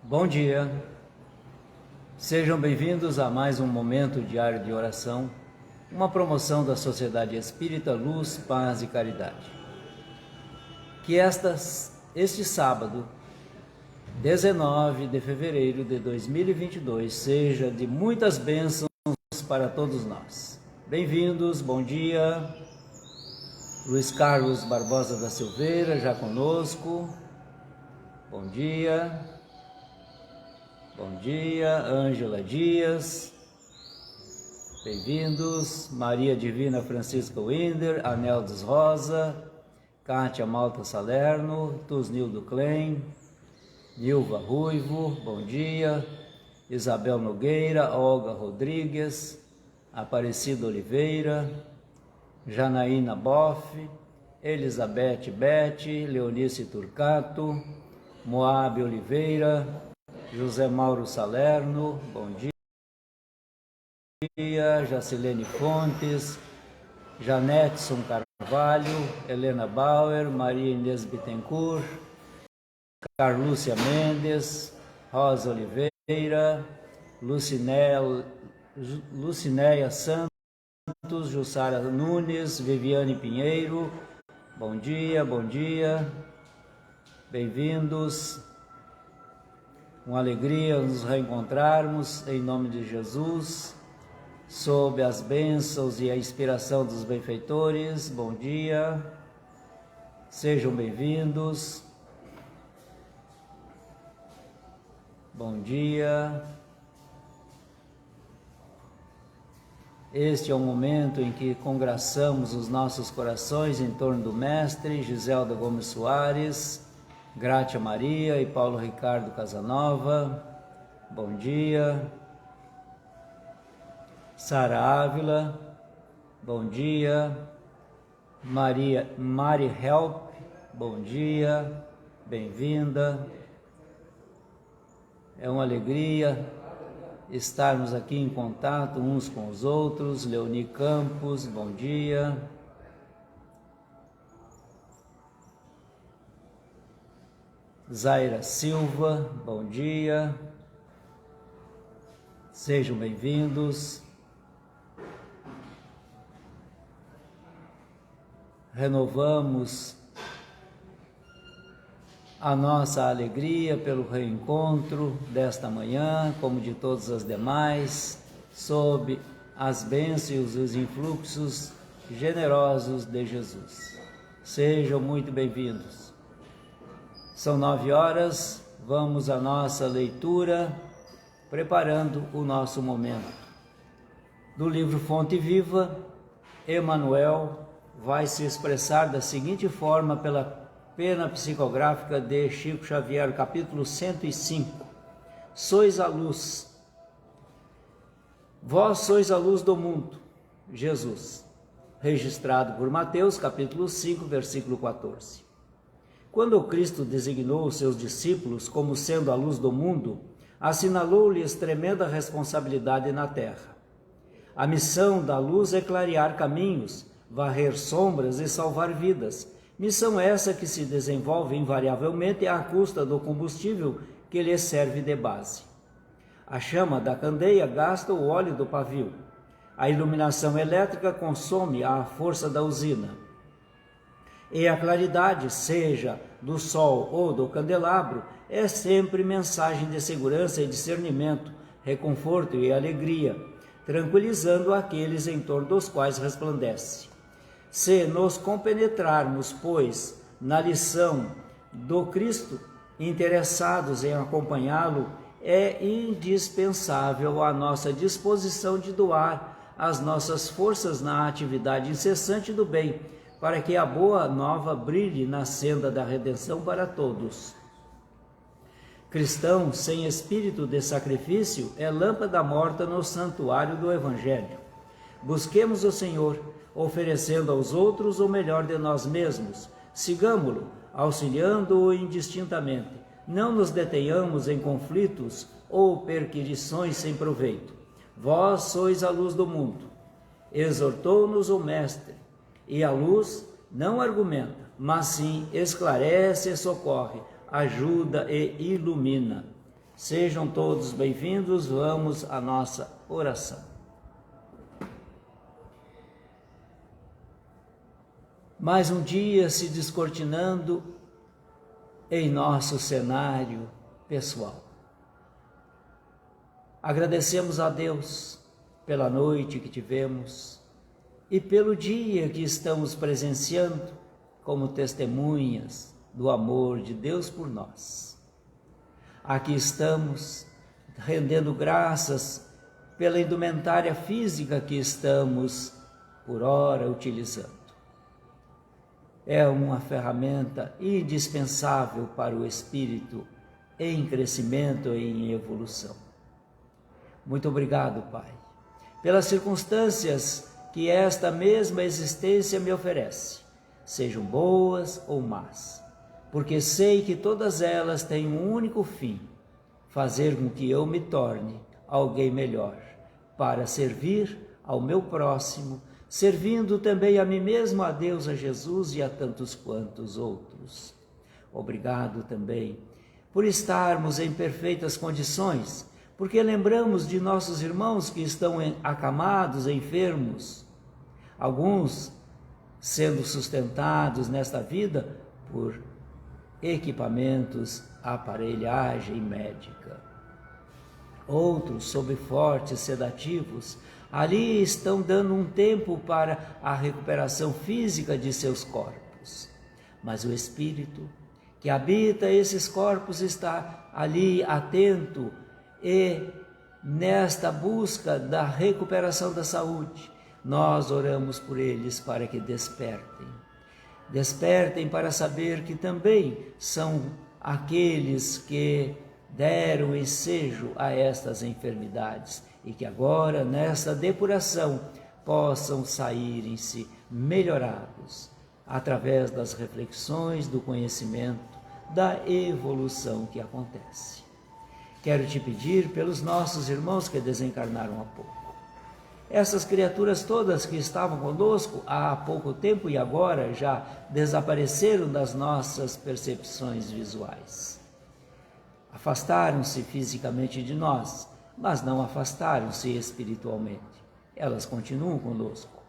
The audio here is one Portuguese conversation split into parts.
Bom dia, sejam bem-vindos a mais um Momento Diário de Oração, uma promoção da Sociedade Espírita Luz, Paz e Caridade. Que este sábado, 19 de fevereiro de 2022, seja de muitas bênçãos para todos nós. Bem-vindos, bom dia. Luiz Carlos Barbosa da Silveira, já conosco. Bom dia. Bom dia, Ângela Dias, bem-vindos, Maria Divina Francisca Winder, Aneldes Rosa, Kátia Malta Salerno, Tusnildo Klein, Nilva Ruivo, bom dia, Isabel Nogueira, Olga Rodrigues, Aparecida Oliveira, Janaína Boff, Elizabeth Bete, Leonice Turcato, Moab Oliveira, José Mauro Salerno, bom dia, Jacilene Fontes, Janetson Carvalho, Helena Bauer, Maria Inês Bittencourt, Carlúcia Mendes, Rosa Oliveira, Lucinéia Santos, Jussara Nunes, Viviane Pinheiro, bom dia, bem-vindos. Uma alegria nos reencontrarmos em nome de Jesus, sob as bênçãos e a inspiração dos benfeitores. Bom dia, sejam bem-vindos. Bom dia. Este é o momento em que congraçamos os nossos corações em torno do Mestre Giselda Gomes Soares, Grátia Maria e Paulo Ricardo Casanova, bom dia. Sara Ávila, bom dia. Mari Help, bom dia, bem-vinda. É uma alegria estarmos aqui em contato uns com os outros. Leoni Campos, bom dia. Zaira Silva, bom dia, sejam bem-vindos. Renovamos a nossa alegria pelo reencontro desta manhã, como de todas as demais, sob as bênçãos e os influxos generosos de Jesus. Sejam muito bem-vindos. São 9 horas, vamos à nossa leitura, preparando o nosso momento. Do livro Fonte Viva, Emmanuel vai se expressar da seguinte forma pela pena psicográfica de Chico Xavier, capítulo 105. Sois a luz. Vós sois a luz do mundo. Jesus. Registrado por Mateus, capítulo 5, versículo 14. Quando Cristo designou os seus discípulos como sendo a luz do mundo, assinalou-lhes tremenda responsabilidade na terra. A missão da luz é clarear caminhos, varrer sombras e salvar vidas. Missão essa que se desenvolve invariavelmente à custa do combustível que lhe serve de base. A chama da candeia gasta o óleo do pavio. A iluminação elétrica consome a força da usina. E a claridade, seja do sol ou do candelabro, é sempre mensagem de segurança e discernimento, reconforto e alegria, tranquilizando aqueles em torno dos quais resplandece. Se nos compenetrarmos, pois, na lição do Cristo, interessados em acompanhá-lo, é indispensável a nossa disposição de doar as nossas forças na atividade incessante do bem, para que a boa nova brilhe na senda da redenção para todos. Cristão sem espírito de sacrifício é lâmpada morta no santuário do Evangelho. Busquemos o Senhor, oferecendo aos outros o melhor de nós mesmos. Sigamo-lo, auxiliando-o indistintamente. Não nos detenhamos em conflitos ou perquisições sem proveito. Vós sois a luz do mundo. Exortou-nos o Mestre. E a luz não argumenta, mas sim esclarece e socorre, ajuda e ilumina. Sejam todos bem-vindos, vamos à nossa oração. Mais um dia se descortinando em nosso cenário pessoal. Agradecemos a Deus pela noite que tivemos e pelo dia que estamos presenciando como testemunhas do amor de Deus por nós. Aqui estamos rendendo graças pela indumentária física que estamos por hora utilizando. É uma ferramenta indispensável para o espírito em crescimento e em evolução. Muito obrigado, Pai, pelas circunstâncias que esta mesma existência me oferece, sejam boas ou más, porque sei que todas elas têm um único fim, fazer com que eu me torne alguém melhor, para servir ao meu próximo, servindo também a mim mesmo, a Deus, a Jesus e a tantos quantos outros. Obrigado também por estarmos em perfeitas condições, porque lembramos de nossos irmãos que estão acamados, enfermos, alguns sendo sustentados nesta vida por equipamentos, aparelhagem médica. Outros, sob fortes sedativos, ali estão dando um tempo para a recuperação física de seus corpos. Mas o Espírito que habita esses corpos está ali atento e nesta busca da recuperação da saúde, nós oramos por eles para que despertem. Despertem para saber que também são aqueles que deram ensejo a estas enfermidades e que agora, nesta depuração, possam saírem-se melhorados através das reflexões, do conhecimento, da evolução que acontece. Quero te pedir pelos nossos irmãos que desencarnaram há pouco. Essas criaturas todas que estavam conosco há pouco tempo e agora já desapareceram das nossas percepções visuais. Afastaram-se fisicamente de nós, mas não afastaram-se espiritualmente. Elas continuam conosco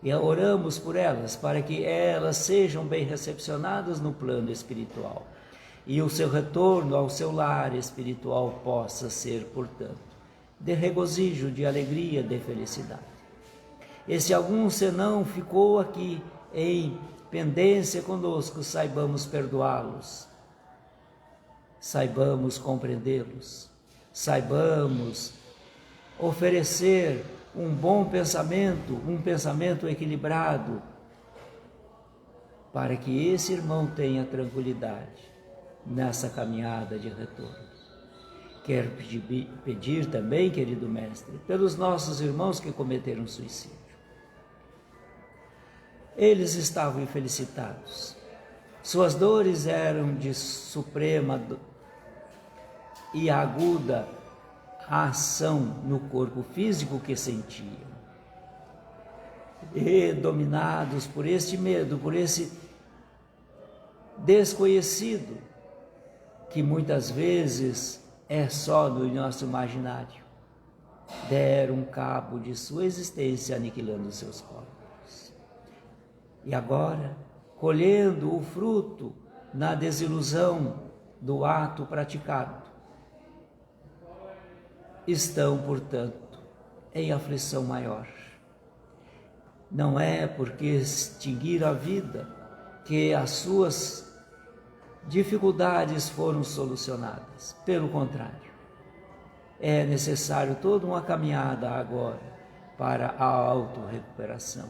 e oramos por elas para que elas sejam bem recepcionadas no plano espiritual e o seu retorno ao seu lar espiritual possa ser, portanto, de regozijo, de alegria, de felicidade. E se algum senão ficou aqui em pendência conosco, saibamos perdoá-los, saibamos compreendê-los, saibamos oferecer um bom pensamento, um pensamento equilibrado, para que esse irmão tenha tranquilidade nessa caminhada de retorno. Quero pedir também, querido Mestre, pelos nossos irmãos que cometeram suicídio. Eles estavam infelicitados. Suas dores eram de suprema e aguda ação no corpo físico que sentiam. E dominados por este medo, por esse desconhecido, que muitas vezes é só no nosso imaginário, deram cabo de sua existência aniquilando seus corpos. E agora, colhendo o fruto na desilusão do ato praticado, estão, portanto, em aflição maior. Não é porque extinguiram a vida que as suas dificuldades foram solucionadas. Pelo contrário, é necessário toda uma caminhada agora para a autorrecuperação.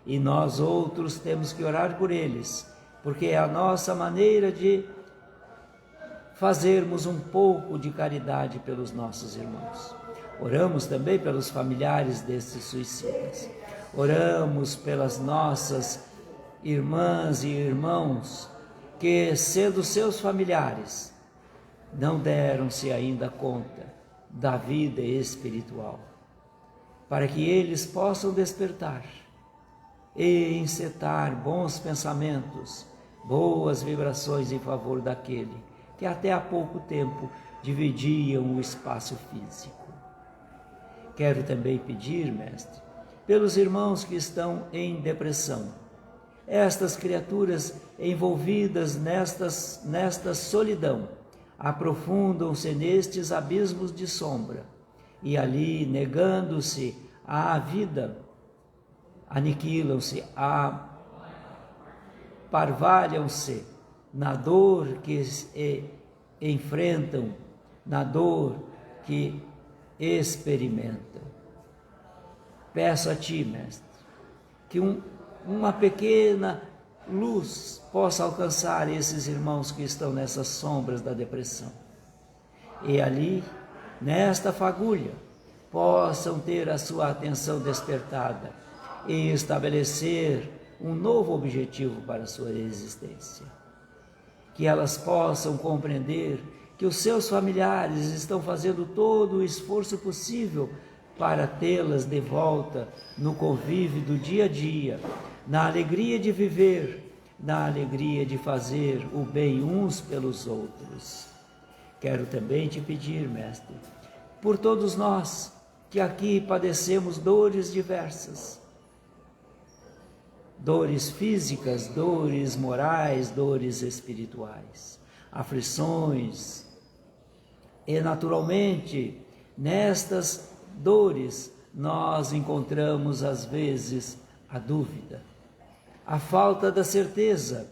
E nós outros temos que orar por eles, porque é a nossa maneira de fazermos um pouco de caridade pelos nossos irmãos. Oramos também pelos familiares desses suicidas. Oramos pelas nossas irmãs e irmãos que, sendo seus familiares, não deram-se ainda conta da vida espiritual, para que eles possam despertar e encetar bons pensamentos, boas vibrações em favor daquele que até há pouco tempo dividiam o espaço físico. Quero também pedir, Mestre, pelos irmãos que estão em depressão, estas criaturas envolvidas nesta solidão, aprofundam-se nestes abismos de sombra e ali, negando-se à vida, aniquilam-se, parvalham-se na dor que enfrentam, na dor que experimentam. Peço a Ti, Mestre, que uma pequena luz possa alcançar esses irmãos que estão nessas sombras da depressão. E ali, nesta fagulha, possam ter a sua atenção despertada e estabelecer um novo objetivo para a sua existência. Que elas possam compreender que os seus familiares estão fazendo todo o esforço possível para tê-las de volta no convívio do dia a dia, na alegria de viver, na alegria de fazer o bem uns pelos outros. Quero também te pedir, Mestre, por todos nós que aqui padecemos dores diversas, dores físicas, dores morais, dores espirituais, aflições, e naturalmente nestas dores nós encontramos às vezes a dúvida, a falta da certeza,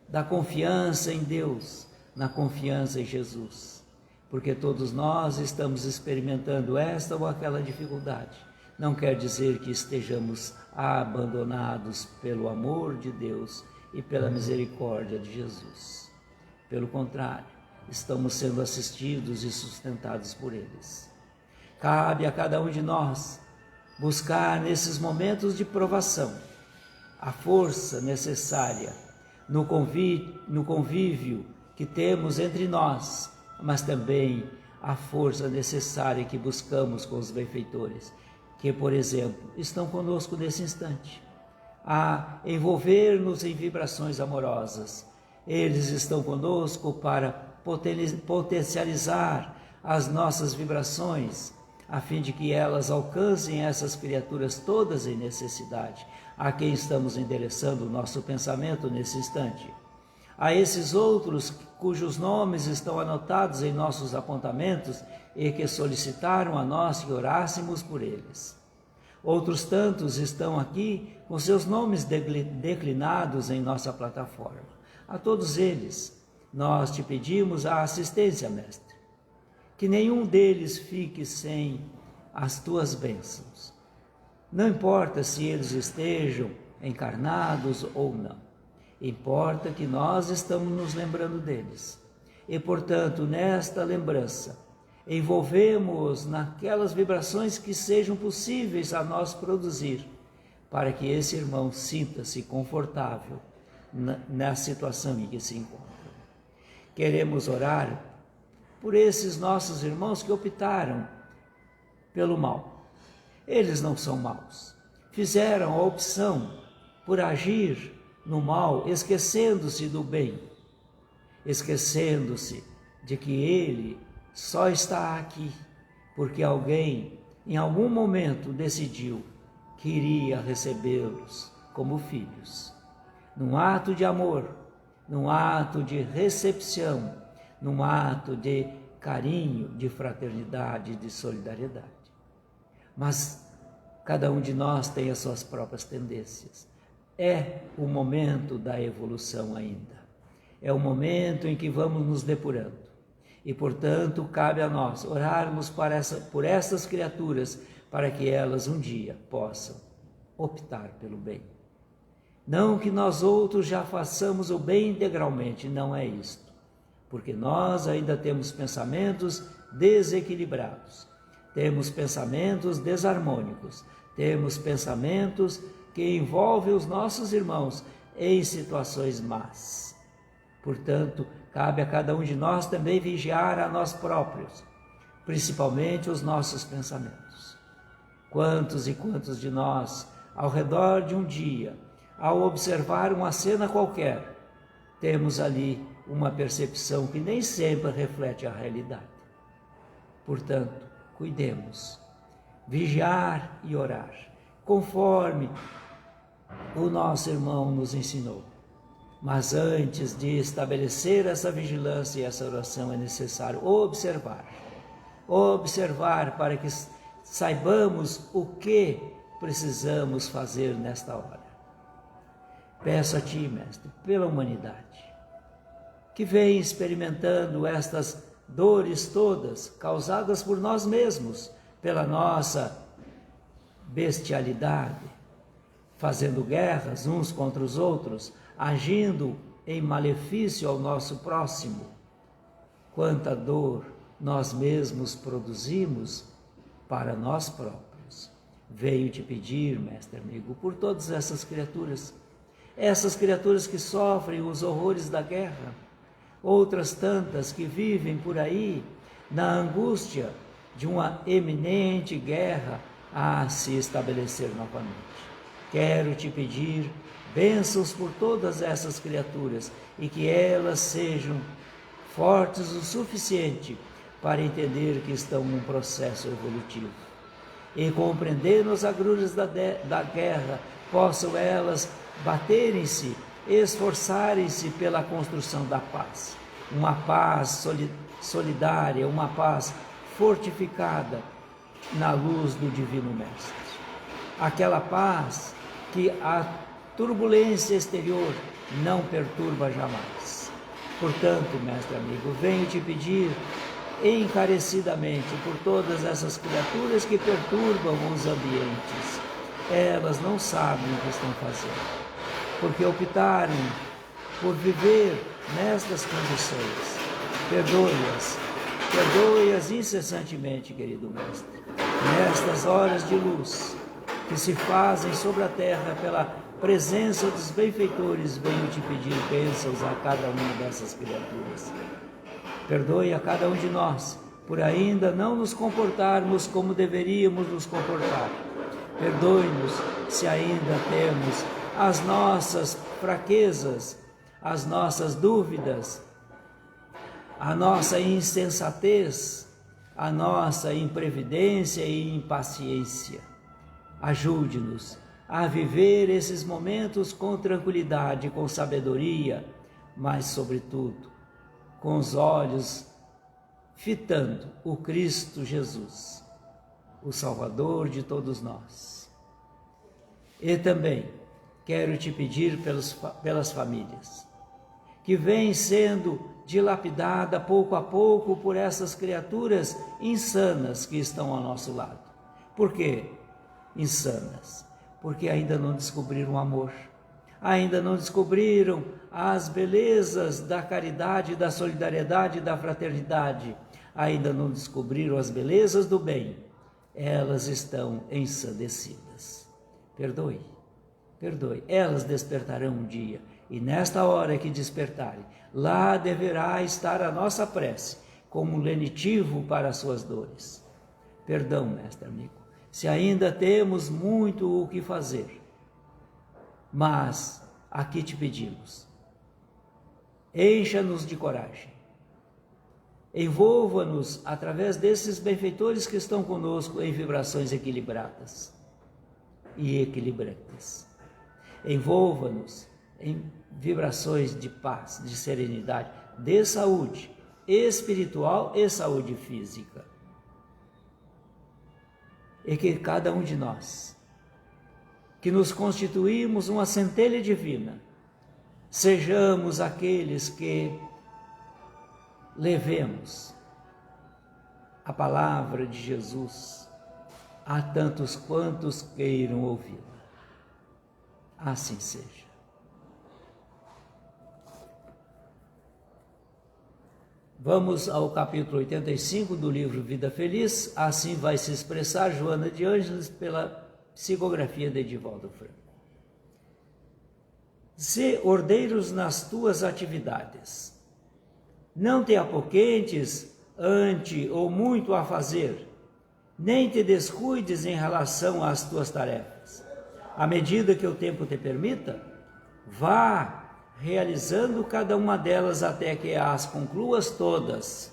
da confiança em Deus, na confiança em Jesus, porque todos nós estamos experimentando esta ou aquela dificuldade. Não quer dizer que estejamos abandonados pelo amor de Deus e pela misericórdia de Jesus. Pelo contrário, estamos sendo assistidos e sustentados por eles. Cabe a cada um de nós buscar nesses momentos de provação a força necessária no convívio que temos entre nós, mas também a força necessária que buscamos com os benfeitores, que, por exemplo, estão conosco nesse instante, a envolver-nos em vibrações amorosas. Eles estão conosco para potencializar as nossas vibrações, a fim de que elas alcancem essas criaturas todas em necessidade, a quem estamos endereçando o nosso pensamento nesse instante. A esses outros cujos nomes estão anotados em nossos apontamentos e que solicitaram a nós que orássemos por eles. Outros tantos estão aqui com seus nomes declinados em nossa plataforma. A todos eles, nós te pedimos a assistência, Mestre. Que nenhum deles fique sem as tuas bênçãos. Não importa se eles estejam encarnados ou não. Importa que nós estamos nos lembrando deles. E, portanto, nesta lembrança, envolvemos naquelas vibrações que sejam possíveis a nós produzir, para que esse irmão sinta-se confortável na situação em que se encontra. Queremos orar por esses nossos irmãos que optaram pelo mal. Eles não são maus. Fizeram a opção por agir no mal, esquecendo-se do bem, esquecendo-se de que ele só está aqui porque alguém, em algum momento, decidiu que iria recebê-los como filhos. Num ato de amor, num ato de recepção, num ato de carinho, de fraternidade, de solidariedade. Mas cada um de nós tem as suas próprias tendências. É o momento da evolução ainda. É o momento em que vamos nos depurando. E, portanto, cabe a nós orarmos por essas criaturas, para que elas um dia possam optar pelo bem. Não que nós outros já façamos o bem integralmente, não é isto. Porque nós ainda temos pensamentos desequilibrados, temos pensamentos desarmônicos, temos pensamentos que envolvem os nossos irmãos em situações más. Portanto, cabe a cada um de nós também vigiar a nós próprios, principalmente os nossos pensamentos. Quantos e quantos de nós, ao redor de um dia, ao observar uma cena qualquer, temos ali uma percepção que nem sempre reflete a realidade. Portanto, cuidemos, vigiar e orar, conforme o nosso irmão nos ensinou. Mas antes de estabelecer essa vigilância e essa oração é necessário observar para que saibamos o que precisamos fazer nesta hora. Peço a Ti, Mestre, pela humanidade, que vem experimentando estas dores todas causadas por nós mesmos, pela nossa bestialidade, fazendo guerras uns contra os outros, agindo em malefício ao nosso próximo. Quanta dor nós mesmos produzimos para nós próprios. Venho te pedir, mestre amigo, por todas essas criaturas que sofrem os horrores da guerra, outras tantas que vivem por aí na angústia de uma eminente guerra a se estabelecer novamente. Quero te pedir bênçãos por todas essas criaturas e que elas sejam fortes o suficiente para entender que estão num processo evolutivo. E compreendendo as agruras da guerra, possam elas baterem-se, esforçarem-se pela construção da paz. Uma paz solidária, uma paz fortificada na luz do Divino Mestre. Aquela paz que a turbulência exterior não perturba jamais. Portanto, mestre amigo, venho te pedir encarecidamente por todas essas criaturas que perturbam os ambientes. Elas não sabem o que estão fazendo, porque optaram por viver nestas condições. Perdoe-as incessantemente, querido mestre, nestas horas de luz que se fazem sobre a terra pela presença dos benfeitores. Venho te pedir bênçãos a cada uma dessas criaturas. Perdoe a cada um de nós por ainda não nos comportarmos como deveríamos nos comportar. Perdoe-nos se ainda temos as nossas fraquezas, as nossas dúvidas, a nossa insensatez, a nossa imprevidência e impaciência. Ajude-nos a viver esses momentos com tranquilidade, com sabedoria, mas, sobretudo, com os olhos fitando o Cristo Jesus, o Salvador de todos nós. E também quero te pedir pelas famílias, que vêm sendo dilapidada pouco a pouco por essas criaturas insanas que estão ao nosso lado. Por quê insanas? Porque ainda não descobriram o amor, ainda não descobriram as belezas da caridade, da solidariedade, da fraternidade, ainda não descobriram as belezas do bem. Elas estão ensandecidas. Perdoe, elas despertarão um dia, e nesta hora que despertarem, lá deverá estar a nossa prece, como lenitivo para as suas dores. Perdão, mestre amigo, se ainda temos muito o que fazer, mas aqui te pedimos, encha-nos de coragem, envolva-nos através desses benfeitores que estão conosco em vibrações equilibradas e equilibrantes. Envolva-nos em vibrações de paz, de serenidade, de saúde espiritual e saúde física. E que cada um de nós, que nos constituímos uma centelha divina, sejamos aqueles que levemos a palavra de Jesus a tantos quantos queiram ouvi-la. Assim seja. Vamos ao capítulo 85 do livro Vida Feliz. Assim vai se expressar Joana de Ângeles pela psicografia de Edivaldo Franco. Sê ordeiros nas tuas atividades. Não te apoquentes ante ou muito a fazer, nem te descuides em relação às tuas tarefas. À medida que o tempo te permita, vá realizando cada uma delas até que as concluas todas.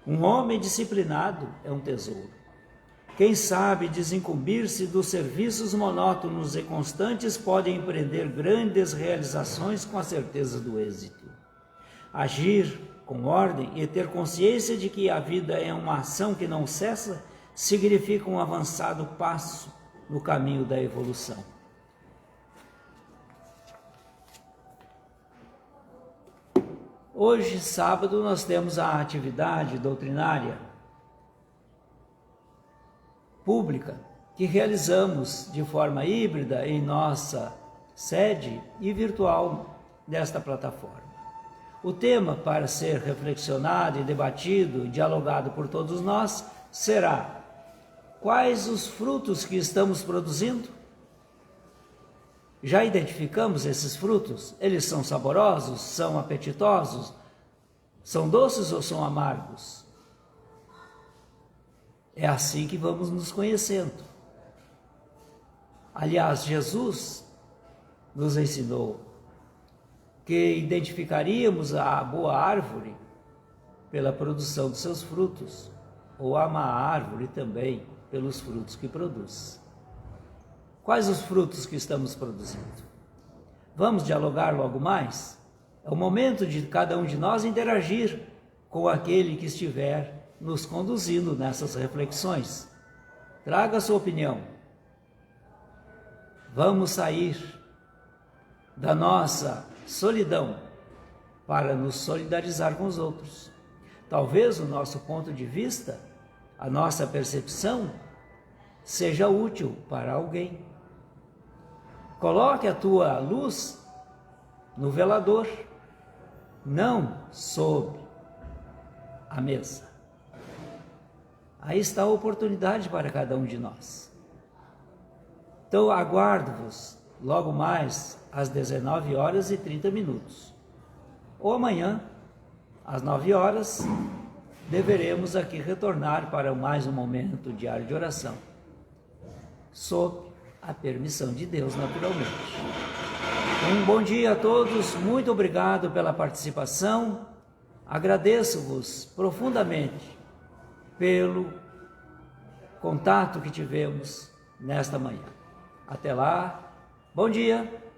Um homem disciplinado é um tesouro. Quem sabe desincumbir-se dos serviços monótonos e constantes pode empreender grandes realizações com a certeza do êxito. Agir com ordem e ter consciência de que a vida é uma ação que não cessa significa um avançado passo no caminho da evolução. Hoje, sábado, nós temos a atividade doutrinária pública que realizamos de forma híbrida em nossa sede e virtual desta plataforma. O tema para ser reflexionado e debatido e dialogado por todos nós será: quais os frutos que estamos produzindo? Já identificamos esses frutos? Eles são saborosos? São apetitosos? São doces ou são amargos? É assim que vamos nos conhecendo. Aliás, Jesus nos ensinou que identificaríamos a boa árvore pela produção dos seus frutos, ou a má árvore também pelos frutos que produz. Quais os frutos que estamos produzindo? Vamos dialogar logo mais? É o momento de cada um de nós interagir com aquele que estiver nos conduzindo nessas reflexões. Traga a sua opinião. Vamos sair da nossa solidão para nos solidarizar com os outros. Talvez o nosso ponto de vista, a nossa percepção, seja útil para alguém. Coloque a tua luz no velador, não sob a mesa. Aí está a oportunidade para cada um de nós. Então, aguardo-vos logo mais às 19h30. Ou amanhã, às 9h, deveremos aqui retornar para mais um momento diário de oração, sob a permissão de Deus, naturalmente. Um bom dia a todos, muito obrigado pela participação, agradeço-vos profundamente pelo contato que tivemos nesta manhã. Até lá, bom dia!